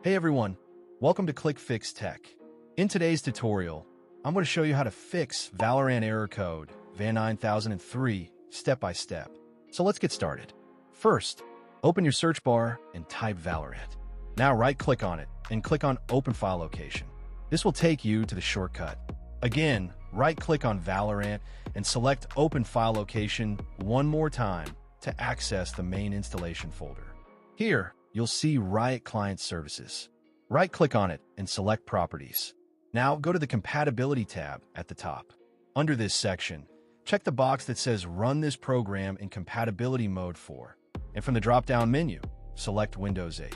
Hey everyone, welcome to ClickFix Tech. In today's tutorial, I'm going to show you how to fix VALORANT error code VAN9003 step by step. So let's get started. First, open your search bar and type VALORANT. Now right-click on it and click on Open File Location. This will take you to the shortcut. Again, right-click on VALORANT and select Open File Location one more time to access the main installation folder. Here, you'll see Riot Client Services. Right-click on it and select Properties. Now go to the Compatibility tab at the top. Under this section, check the box that says Run this program in compatibility mode for, and from the drop-down menu, select Windows 8.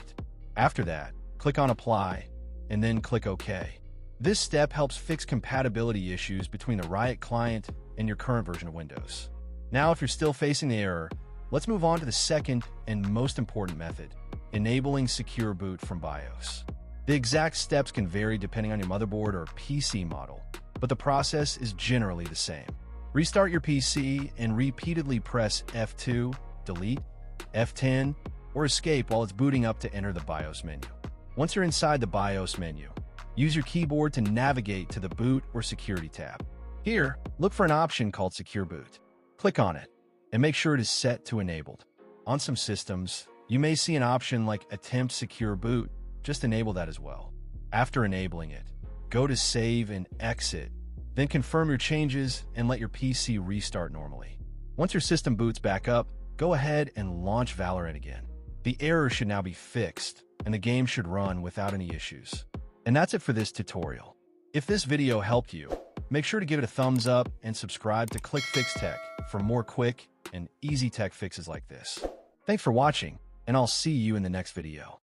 After that, click on Apply, and then click OK. This step helps fix compatibility issues between the Riot client and your current version of Windows. Now, if you're still facing the error, let's move on to the second and most important method, enabling Secure Boot from BIOS. The exact steps can vary depending on your motherboard or PC model, but the process is generally the same. Restart your PC and repeatedly press F2, delete, F10, or escape while it's booting up to enter the BIOS menu. Once you're inside the BIOS menu, use your keyboard to navigate to the Boot or Security tab. Here, look for an option called Secure Boot. Click on it, and make sure it is set to Enabled. On some systems, you may see an option like Attempt Secure Boot. Just enable that as well. After enabling it, go to Save and Exit, then confirm your changes and let your PC restart normally. Once your system boots back up, go ahead and launch VALORANT again. The error should now be fixed, and the game should run without any issues. And that's it for this tutorial. If this video helped you, make sure to give it a thumbs up and subscribe to ClickFix Tech for more quick and easy tech fixes like this. Thanks for watching, and I'll see you in the next video.